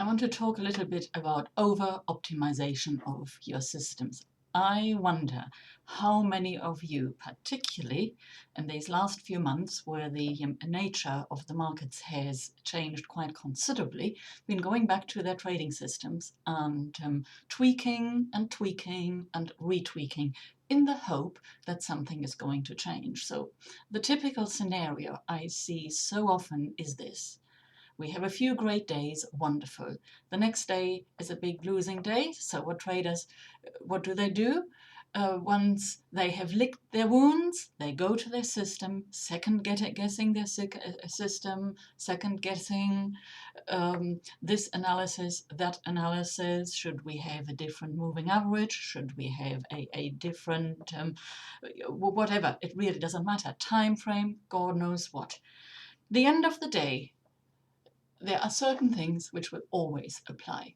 I want to talk a little bit about over-optimization of your systems. I wonder how many of you, particularly in these last few months where the nature of the markets has changed quite considerably, been going back to their trading systems and tweaking and tweaking and retweaking in the hope that something is going to change. So the typical scenario I see so often is this. We have a few great days, wonderful. The next day is a big losing day, so what traders, what do? Once they have licked their wounds, they go to their system, guessing their system, second guessing this analysis, that analysis. Should we have a different moving average? Should we have a different, whatever, it really doesn't matter. Time frame, God knows what. The end of the day, there are certain things which will always apply.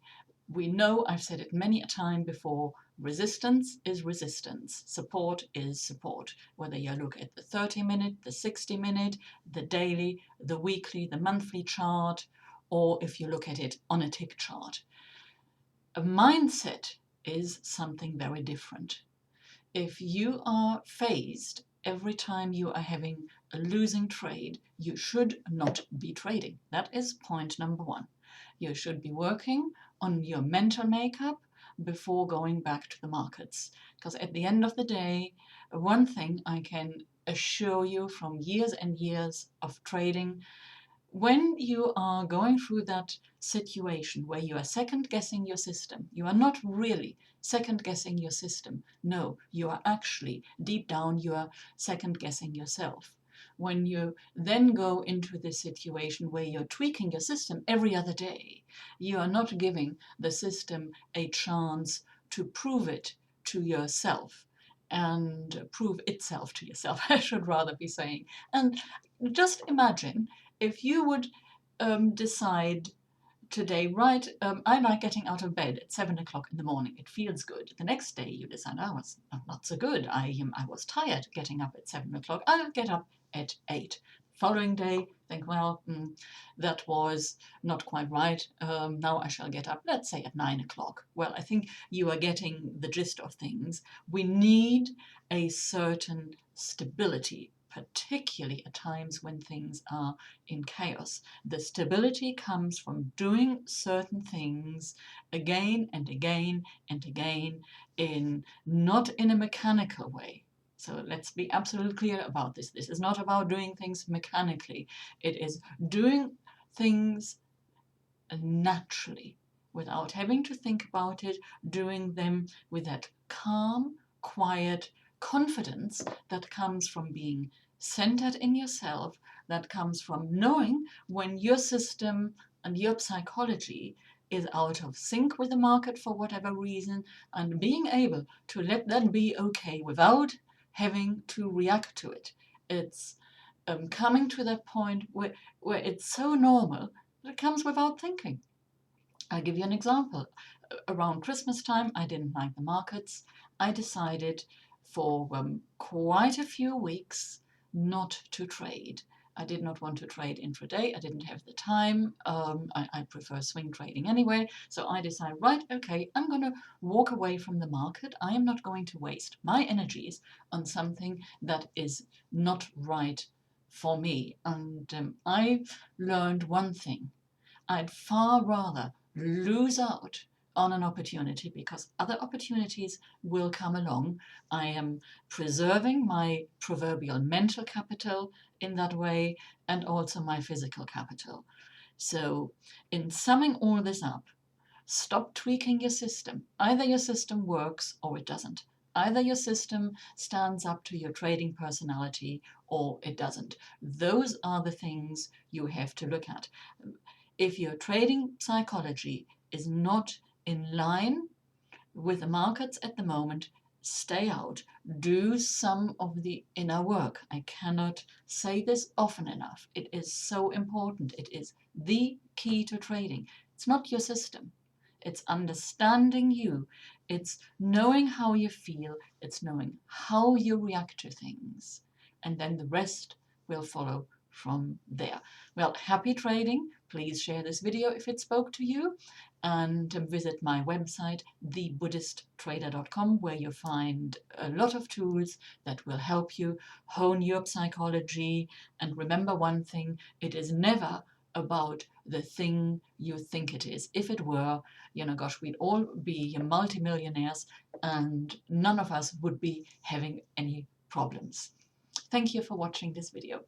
We know, I've said it many a time before, resistance is resistance, support is support. Whether you look at the 30-minute, the 60-minute, the daily, the weekly, the monthly chart, or if you look at it on a tick chart. A mindset is something very different. If you are phased every time you are having a losing trade, you should not be trading. That is point number one. You should be working on your mental makeup before going back to the markets. Because at the end of the day, one thing I can assure you from years and years of trading, when you are going through that situation where you are second guessing your system, you are not really second guessing your system. No, you are actually deep down, you are second guessing yourself. When you then go into this situation where you're tweaking your system every other day, you are not giving the system a chance to prove it to yourself and prove itself to yourself, I should rather be saying. And just imagine if you would decide today, right, I like getting out of bed at 7 o'clock in the morning. It feels good. The next day you decide, oh, it's not so good. I was tired getting up at 7 o'clock. I'll get up at 8. Following day, think, well, that was not quite right. Now I shall get up, let's say, at 9 o'clock. Well, I think you are getting the gist of things. We need a certain stability, particularly at times when things are in chaos. The stability comes from doing certain things again and again and again, not in a mechanical way. So let's be absolutely clear about this. This is not about doing things mechanically. It is doing things naturally, without having to think about it, doing them with that calm, quiet confidence that comes from being centered in yourself, that comes from knowing when your system and your psychology is out of sync with the market for whatever reason, and being able to let that be okay without having to react to it. It's coming to that point where it's so normal that it comes without thinking. I'll give you an example. Around Christmas time, I didn't like the markets. I decided for quite a few weeks not to trade. I did not want to trade intraday. I didn't have the time. I prefer swing trading anyway. So I decided, right, okay, I'm going to walk away from the market. I am not going to waste my energies on something that is not right for me. And I learned one thing. I'd far rather lose out on an opportunity because other opportunities will come along. I am preserving my proverbial mental capital in that way and also my physical capital. So in summing all this up, stop tweaking your system. Either your system works or it doesn't. Either your system stands up to your trading personality or it doesn't. Those are the things you have to look at. If your trading psychology is not in line with the markets at the moment, stay out. Do some of the inner work. I cannot say this often enough. It is so important. It is the key to trading. It's not your system. It's understanding you. It's knowing how you feel. It's knowing how you react to things. And then the rest will follow from there. Well, happy trading. Please share this video if it spoke to you, and visit my website thebuddhisttrader.com, where you find a lot of tools that will help you hone your psychology. And remember one thing, it is never about the thing you think it is. If it were, gosh, we'd all be multimillionaires and none of us would be having any problems. Thank you for watching this video.